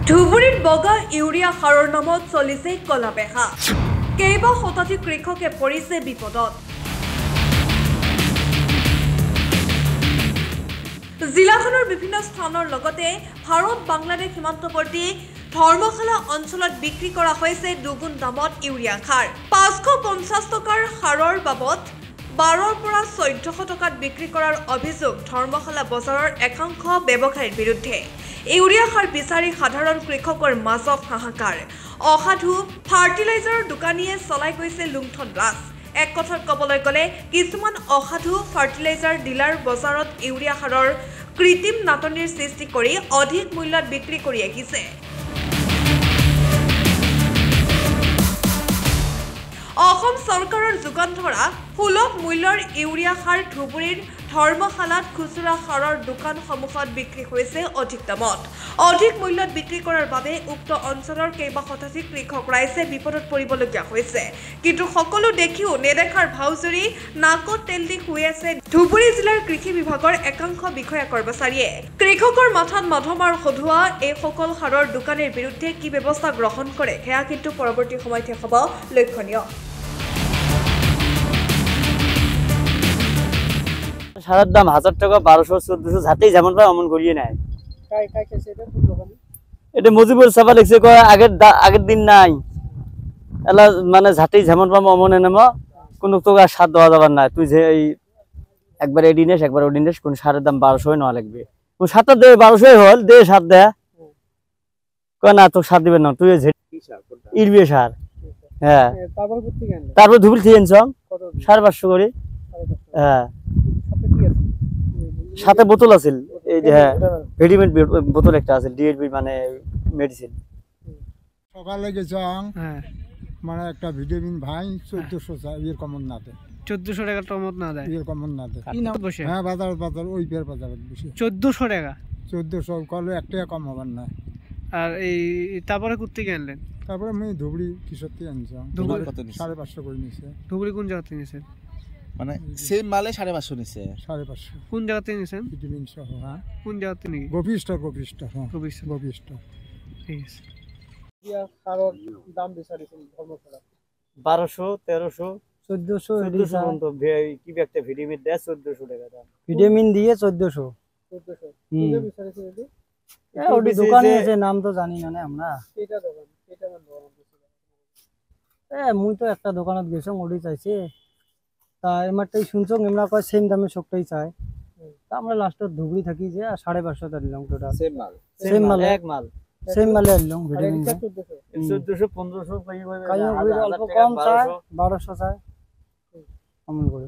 ধুবুৰীত বগা ইউৰিয়া সাৰৰ নামত চলিছে কলাবেহা। কেইবা শতাধিক কৃষকে পৰিছে বিপদত। জিলাখনৰ বিভিন্ন স্থানৰ লগতে ভাৰত বাংলাদেশ সীমান্তৱৰ্তী ধৰ্মশালা অঞ্চলত বিক্ৰী কৰা হৈছে দুগুণ দামত ইউৰিয়া সাৰ। ৫৫০ টকাৰ সাৰৰ বাবদ ১২ৰ পৰা ১৪০০ টকাত বিক্ৰী কৰাৰ অভিযোগ ধৰ্মশালা বজাৰৰ একাংশ ব্যৱসায়ীৰ বিৰুদ্ধে। ইউৰিয়া সাৰ বিচাৰি সাধাৰণ কৃষকৰ মাজত হাহাকাৰ। অসাধু ফাৰ্টিলাইজাৰৰ দোকানীয়ে চলাই গৈছে লুণ্ঠন ৰাজ। এক কথাত ক'বলৈ গ'লে কিছুমান অসাধু ফাৰ্টিলাইজাৰ ডিলাৰ বজাৰত ইউৰিয়া সাৰৰ কৃত্ৰিম নাটনিৰ সৃষ্টি কৰি অধিক মূল্যত বিক্ৰী কৰি আহিছে। অসম চৰকাৰৰ যোগান ধৰা সুলভ মূল্যৰ ইউৰিয়া সাৰ ধুবুৰীৰ ধৰ্মশালাত খুচুৰা সাৰৰ দোকানসমূহত বিক্ৰী হৈছে অধিক দামত। অধিক মূল্যত বিক্ৰী কৰাৰ বাবে উক্ত অঞ্চলৰ কেইবা শতাধিক কৃষক ৰাইজে বিপদত পৰিবলগীয়া হৈছে। কিন্তু সকলো দেখিও নেদেখাৰ ভাওজুৰি নাকত তেল দি শুই আছে ধুবুৰী জিলাৰ কৃষি বিভাগৰ একাংশ বিষয়া কৰ্মচাৰীয়ে। কৃষকৰ মাথাত মাধমাৰ সধুৱা এইসকল সাৰৰ দোকানীৰ বিৰুদ্ধে কি ব্যৱস্থা গ্ৰহণ কৰে সেয়া কিন্তু পৰৱৰ্তী সময়ত হ'ব লক্ষণীয়। সারের দাম ১০০০ টাকা ১২০০ ১৪০০ যাতেই যেমন পায় অমন করিয়ে নেয়। এটা মজিবুর সাফা লিখছে কয় আগের দিন নাই এলা মানে যাতেই যেমন পাবো অমন এনেম কোনো তোকে আর সার দেওয়া যাবার নাই। তুই যে এই একবার এডি নেস একবার ওডি নেস কোন সারের দাম ১২০০ নেওয়া লাগবে। কোন সারটা দে ১২০০ হল দে সার দে কয় না তোকে সার দিবেন না তুই ইউরিয়া সার। হ্যাঁ তারপর ধুবুল থেকে আনছ ৫৫০ করে। হ্যাঁ সাথে বোতল আছিল এই যে হ্যাঁ রেডিমেড বোতল একটা আছে ডিএডবি মানে মেডিসিন। সকালে গেছাম মানে একটা ভিটামিন ভাই ১৪০০ এর কমন না দেয় ১৪০০ টাকা টমত না দেয় এর কমন না দেয়। কি নাম বসে? হ্যাঁ বাজার ওই পের বাজারে বসে ১৪০০ টাকা ১৪০০ কলে ১ টাকা কম হবার না। আর এই তারপরে কুত্তে আনলেন? তারপরে আমি ধুবড়ি কিশোরতে আনছিলাম ৫৫০ করে নিছে। ধুবড়ি কোন জায়গা থেকে নিছেন? মানে সেম মালে ৫৫০ নিছে। ৫৫০ কোন জায়গা থেকে নিছেন? ভিটামিন সহ। হ্যাঁ কোন জায়গা থেকে নাকি? গোপী স্টোর হ্যাঁ গোপী স্টোর। ঠিক আছে। ইয়া সাৰৰ দাম বিচাৰিছিল ধৰ্মশালা ১২০০ ১৩০০ ১৪০০ পর্যন্ত কি একটা ভিটামিন দেয় ১৪০০ টাকা দাম। ভিটামিন দিয়ে ১৪০০ কিলো বিচাৰিছিল এটি ওটি দোকানে আছে নাম তো জানি না আমরা। কেটা দোকান মুই তো একটা দোকানত গেছম ওটি চাইছে তা এমারটাই শুনছং এমরা কয় সেম দামে সবটাই চাই তা আমরা লাস্টত ধুবড়ি থাকি যে ৫৫০ টা দিলাম টোটাল সেম মাল এক মাল সেম মালে আনলাম ভিটামিন ১৪০০ ১৫০০ কাইও অল্প কম চাই ১২০০ চাই এমন করে।